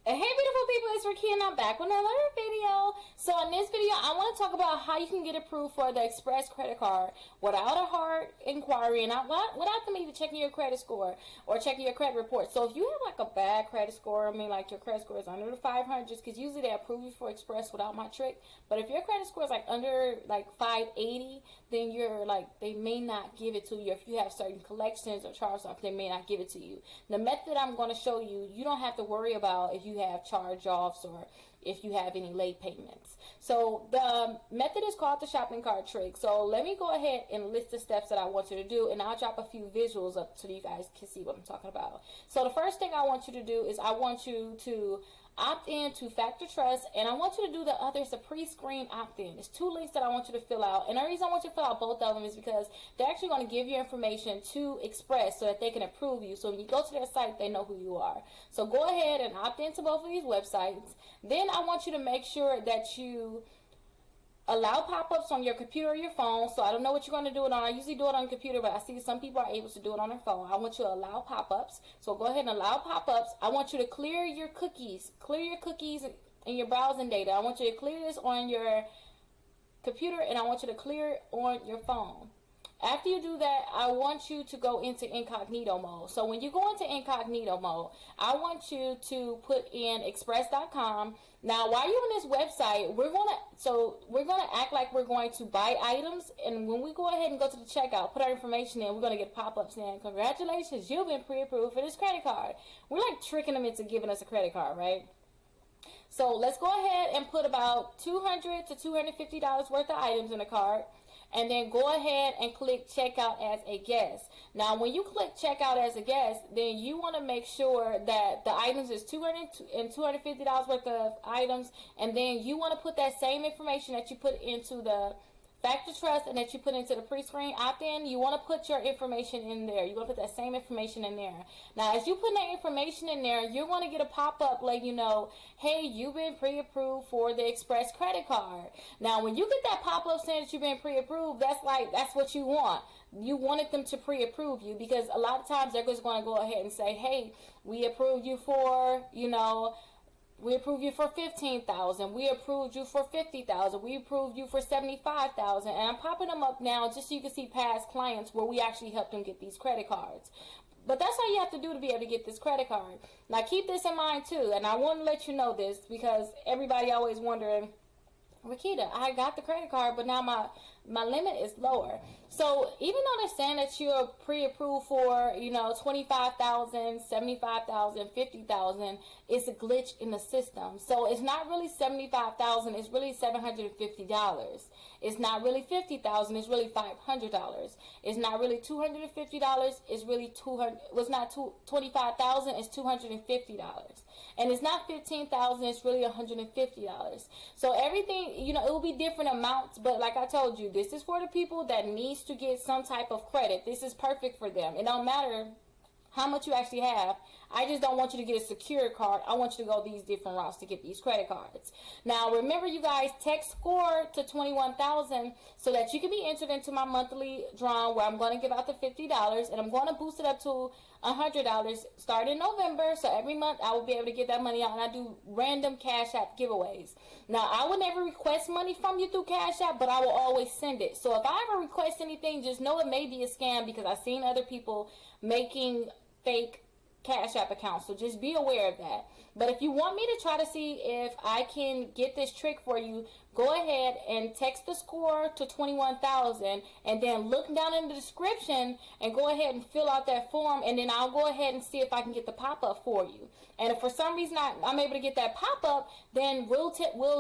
Hey beautiful people, it's Rickita and I'm back with another video. So in this video, I want to talk about how you can get approved for the Express credit card without a hard inquiry and without them even checking your credit score or checking your credit report. So if you have like a bad credit score, I mean like your credit score is under the 500s, because usually they approve you for Express without my trick. But if your credit score is like under like 580, then you're like, they may not give it to you. If you have certain collections or charge-offs, they may not give it to you. The method I'm going to show you, you don't have to worry about if you have charge-offs or if you have any late payments. So the method is called the shopping cart trick. So let me go ahead and list the steps that I want you to do, and I'll drop a few visuals up so you guys can see what I'm talking about. So the first thing I want you to do is I want you to opt in to Factor Trust, and I want you to do the others, the pre-screen opt-in. There's two links that I want you to fill out, and the reason I want you to fill out both of them is because they're actually going to give your information to Express so that they can approve you. So when you go to their site, they know who you are. So go ahead and opt into both of these websites. Then I want you to make sure that you allow pop-ups on your computer or your phone. So I don't know what you're going to do it on. I usually do it on the computer, but I see some people are able to do it on their phone. I want you to allow pop-ups. So go ahead and allow pop-ups. I want you to clear your cookies. Clear your cookies and your browsing data. I want you to clear this on your computer, and I want you to clear it on your phone. After you do that, I want you to go into incognito mode. So when you go into incognito mode, I want you to put in express.com. Now, while you're on this website, we're gonna act like we're going to buy items, and when we go ahead and go to the checkout, put our information in, we're gonna get pop-ups saying, "Congratulations, you've been pre-approved for this credit card." We're like tricking them into giving us a credit card, right? So let's go ahead and put about $200 to $250 worth of items in the cart, and then go ahead and click checkout as a guest. Now when you click checkout as a guest, then you want to make sure that the items is $200 and $250 worth of items, and then you want to put that same information that you put into the Factor Trust and that you put into the pre-screen opt-in. You want to put your information in there. You want to put that same information in there. Now, as you put that information in there, you're going to get a pop-up letting you know, hey, you've been pre-approved for the Express credit card. Now, when you get that pop-up saying that you've been pre-approved, that's what you want. You wanted them to pre-approve you, because a lot of times they're just going to go ahead and say, hey, we approved you for, we approved you for $15,000. We approved you for $50,000. We approved you for $75,000. And I'm popping them up now just so you can see past clients where we actually helped them get these credit cards. But that's all you have to do to be able to get this credit card. Now keep this in mind too, and I want to let you know this because everybody always wondering, Rickita, I got the credit card, but now my limit is lower. So even though they're saying that you're pre-approved for, $25,000, $75,000, $50,000, it's a glitch in the system. So it's not really $75,000, it's really $750. It's not really $50,000, it's really $500. It's not really $250, it's really $25,000, it's $250. And it's not $15,000, it's really $150. So everything, it will be different amounts, but like I told you, this is for the people that needs to get some type of credit. This is perfect for them. It don't matter how much you actually have. I just don't want you to get a secure card. I want you to go these different routes to get these credit cards. Now remember, you guys, text SCORE to 21,000 so that you can be entered into my monthly drawing where I'm going to give out the $50, and I'm going to boost it up to $100 starting in November. So every month I will be able to get that money out, and I do random Cash App giveaways. Now I will never request money from you through Cash App, but I will always send it. So if I ever request anything, just know it may be a scam, because I've seen other people making fake Cash App accounts. So just be aware of that. But if you want me to try to see if I can get this trick for you, go ahead and text the SCORE to 21,000, and then look down in the description and go ahead and fill out that form, and then I'll go ahead and see if I can get the pop-up for you. And if for some reason I'm able to get that pop-up, then we'll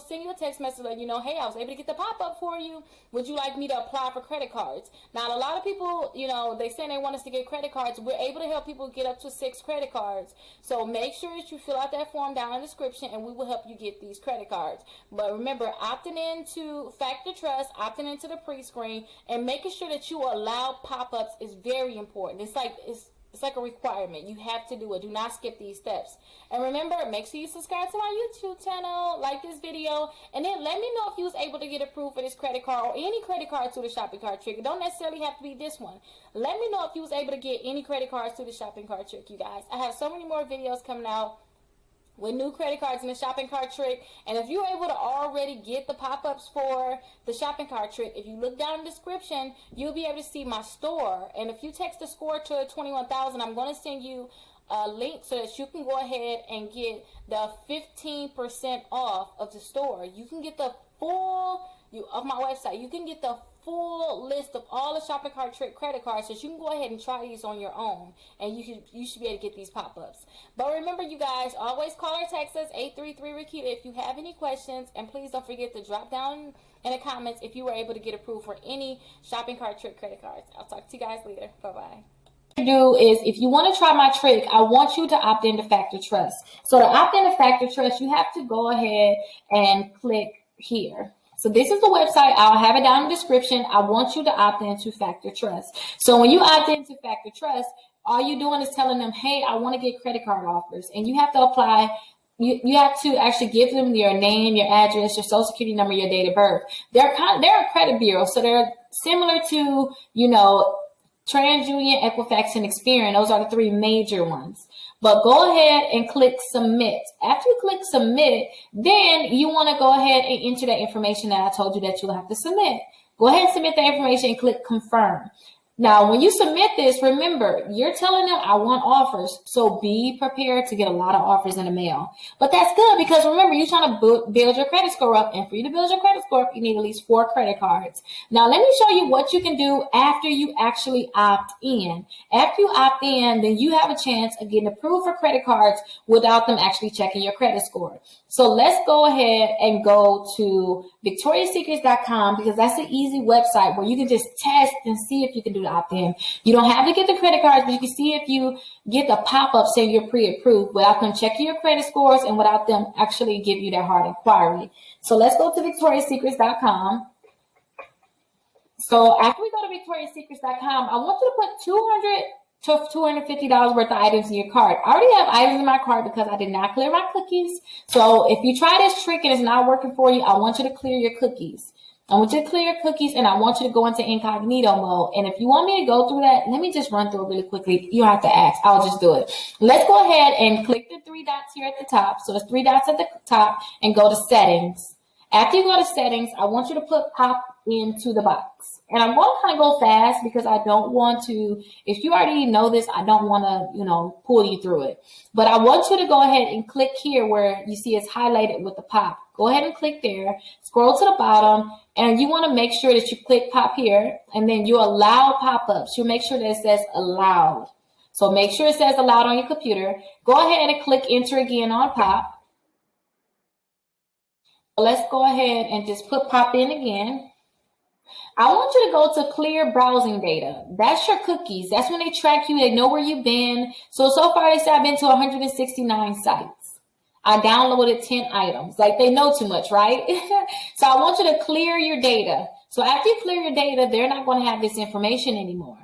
send you a text message letting you know, hey, I was able to get the pop-up for you. Would you like me to apply for credit cards? Now, a lot of people, they say they want us to get credit cards. We're able to help people get up to 6 credit cards. So make sure that you fill out that form down in the description, and we will help you get these credit cards. But remember, opting into Factor Trust, opting into the pre-screen, and making sure that you allow pop-ups is very important. It's like a requirement. You have to do it. Do not skip these steps. And remember, make sure you subscribe to my YouTube channel, like this video, and then let me know if you was able to get approved for this credit card or any credit card through the shopping cart trick. It don't necessarily have to be this one. Let me know if you was able to get any credit cards through the shopping cart trick, you guys. I have so many more videos coming out. with new credit cards and the shopping cart trick. And if you're able to already get the pop-ups for the shopping cart trick, if you look down in the description, you'll be able to see my store. And if you text the score to 21,000, I'm going to send you a link so that you can go ahead and get the 15% off of the store. You can get the full of my website. You can get the full list of all the shopping cart trick credit cards, so you can go ahead and try these on your own, and you should be able to get these pop-ups. But remember, you guys, always call or text us 833-RICKITA if you have any questions, and please don't forget to drop down in the comments if you were able to get approved for any shopping cart trick credit cards. I'll talk to you guys later. Bye-bye. Do is, if you want to try my trick, I want you to opt into Factor Trust. So to opt into Factor Trust, you have to go ahead and click here. So this is the website. I'll have it down in the description. I want you to opt into Factor Trust. So when you opt into Factor Trust, all you're doing is telling them, hey, I want to get credit card offers. And you have to apply. You have to actually give them your name, your address, your social security number, your date of birth. They're a credit bureau, so they're similar to, TransUnion, Equifax, and Experian. Those are the three major ones. But go ahead and click submit. After you click submit, then you want to go ahead and enter that information that I told you that you'll have to submit. Go ahead and submit the information and click confirm. Now, when you submit this, remember, you're telling them I want offers. So be prepared to get a lot of offers in the mail. But that's good because remember, you're trying to build your credit score up. And for you to build your credit score up, you need at least 4 credit cards. Now, let me show you what you can do after you actually opt in. After you opt in, then you have a chance of getting approved for credit cards without them actually checking your credit score. So let's go ahead and go to victoriassecrets.com because that's an easy website where you can just test and see if you can do the opt-in. You don't have to get the credit cards, but you can see if you get the pop-up saying you're pre-approved without them checking your credit scores and without them actually give you that hard inquiry. So let's go to victoriassecrets.com. So after we go to victoriassecrets.com, I want you to put $250 worth of items in your cart. I already have items in my cart because I did not clear my cookies. So if you try this trick and it's not working for you, I want you to clear your cookies. I want you to clear your cookies and I want you to go into incognito mode. And if you want me to go through that, let me just run through it really quickly. You don't have to ask. I'll just do it. Let's go ahead and click the 3 dots here at the top. So it's 3 dots at the top and go to settings. After you go to settings, I want you to put pop into the box. And I'm going to kind of go fast because I don't want to, if you already know this, I don't want to, pull you through it. But I want you to go ahead and click here where you see it's highlighted with the pop. Go ahead and click there, scroll to the bottom, and you want to make sure that you click pop here, and then you allow pop-ups. You make sure that it says allowed. So make sure it says allowed on your computer. Go ahead and click enter again on pop. Let's go ahead and just put pop in again. I want you to go to clear browsing data. That's your cookies. That's when they track you. They know where you've been. So far they say I've been to 169 sites. I downloaded 10 items. Like they know too much, right? So I want you to clear your data. So after you clear your data, they're not going to have this information anymore.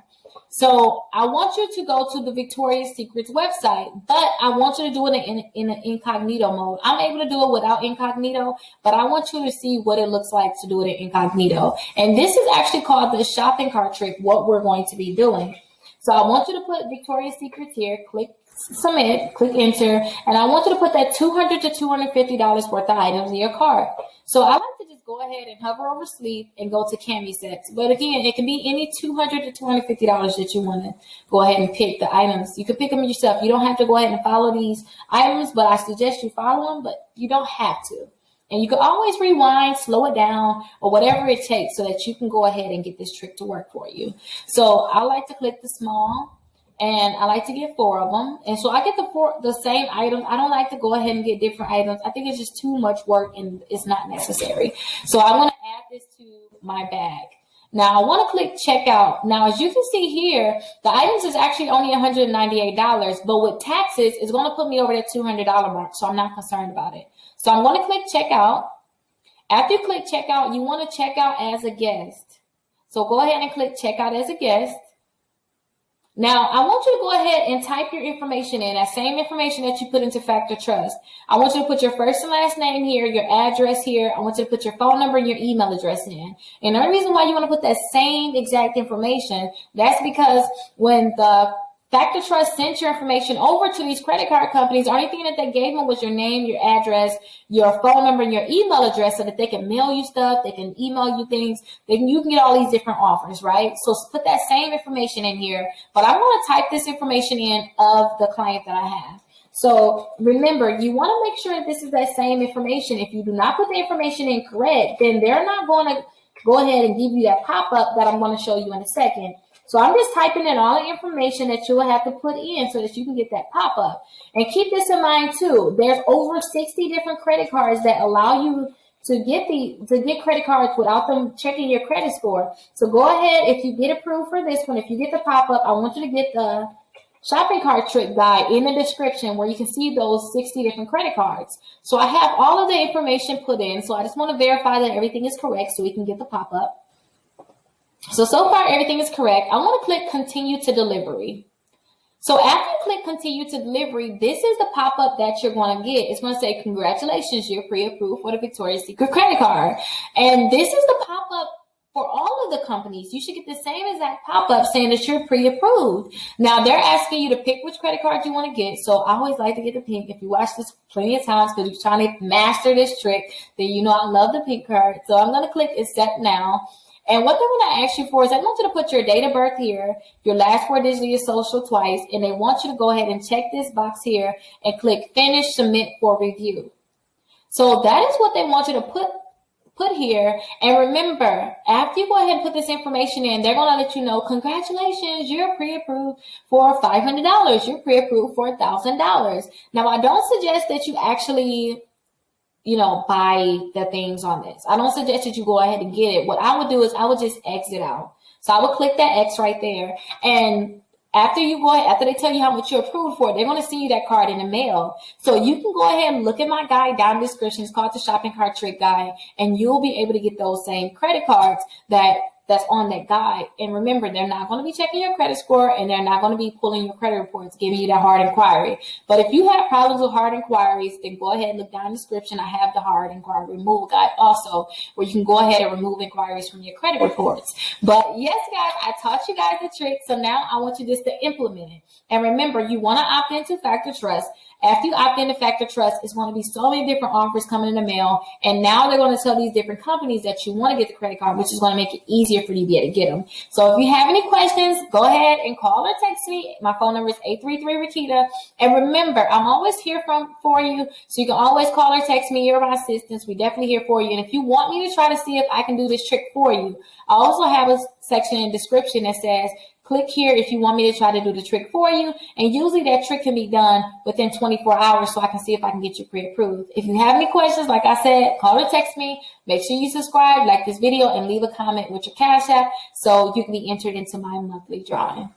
So I want you to go to the Victoria's Secrets website, but I want you to do it in an incognito mode. I'm able to do it without incognito, but I want you to see what it looks like to do it in incognito. And this is actually called the shopping cart trick, what we're going to be doing. So I want you to put Victoria's Secrets here, click submit, click enter, and I want you to put that $200 to $250 worth of items in your cart. So I like to just go ahead and hover over sleep and go to cami sets. But again, it can be any $200 to $250 that you want to go ahead and pick the items. You can pick them yourself. You don't have to go ahead and follow these items, but I suggest you follow them, but you don't have to. And you can always rewind, slow it down, or whatever it takes so that you can go ahead and get this trick to work for you. So I like to click the small. And I like to get 4 of them. And so I get the same items. I don't like to go ahead and get different items. I think it's just too much work and it's not necessary. So I want to add this to my bag. Now I want to click checkout. Now, as you can see here, the items is actually only $198, but with taxes, it's going to put me over that $200 mark. So I'm not concerned about it. So I'm going to click checkout. After you click checkout, you want to check out as a guest. So go ahead and click checkout as a guest. Now, I want you to go ahead and type your information in, that same information that you put into Factor Trust. I want you to put your first and last name here, your address here. I want you to put your phone number and your email address in. And the only reason why you want to put that same exact information, that's because when the Factor Trust sent your information over to these credit card companies. The only thing that they gave them was your name, your address, your phone number, and your email address so that they can mail you stuff, they can email you things, you can get all these different offers, right? So put that same information in here, but I'm going to type this information in of the client that I have. So remember, you want to make sure that this is that same information. If you do not put the information in correct, then they're not going to go ahead and give you that pop-up that I'm going to show you in a second. So I'm just typing in all the information that you will have to put in so that you can get that pop-up. And keep this in mind too. There's over 60 different credit cards that allow you to get credit cards without them checking your credit score. So go ahead, if you get approved for this one, if you get the pop-up, I want you to get the shopping cart trick guide in the description where you can see those 60 different credit cards. So I have all of the information put in. So I just want to verify that everything is correct so we can get the pop-up. So far everything is correct. I want to click continue to delivery. So after you click continue to delivery, this is the pop-up that you're going to get. It's going to say, congratulations, you're pre-approved for the Victoria's Secret credit card. And this is the pop-up for all of the companies. You should get the same exact pop-up saying that you're pre-approved. Now they're asking you to pick which credit card you want to get. So I always like to get the pink. If you watch this plenty of times because you're trying to master this trick, then you know I love the pink card. So I'm going to click accept now. And what they're going to ask you for is I want you to put your date of birth here, your last 4 digits of your social twice, and they want you to go ahead and check this box here and click finish submit for review. So that is what they want you to put here. And remember, after you go ahead and put this information in, they're going to let you know, congratulations, you're pre-approved for $500. You're pre-approved for $1,000. Now, I don't suggest that you actually buy the things on this. I don't suggest that you go ahead and get it. What I would do is I would just exit out. So I would click that X right there. And after they tell you how much you're approved for, they're going to send you that card in the mail. So you can go ahead and look at my guide down in the description. It's called the Shopping Cart Trick Guide. And you'll be able to get those same credit cards that's on that guide. And remember, they're not going to be checking your credit score and they're not going to be pulling your credit reports, giving you that hard inquiry. But if you have problems with hard inquiries, then go ahead and look down in the description. I have the hard inquiry removal guide also, where you can go ahead and remove inquiries from your credit reports. But yes, guys, I taught you guys the trick. So now I want you just to implement it. And remember, you want to opt into Factor Trust. After you opt into Factor Trust, it's going to be so many different offers coming in the mail. And now they're going to tell these different companies that you want to get the credit card, which is going to make it easier for you to be able to get them. So if you have any questions, go ahead and call or text me. My phone number is 833-Rickita. And remember, I'm always here for you. So you can always call or text me. You're my assistants. We're definitely here for you. And if you want me to try to see if I can do this trick for you, I also have a section in the description that says, click here if you want me to try to do the trick for you. And usually that trick can be done within 24 hours so I can see if I can get you pre-approved. If you have any questions, like I said, call or text me. Make sure you subscribe, like this video, and leave a comment with your Cash App so you can be entered into my monthly drawing.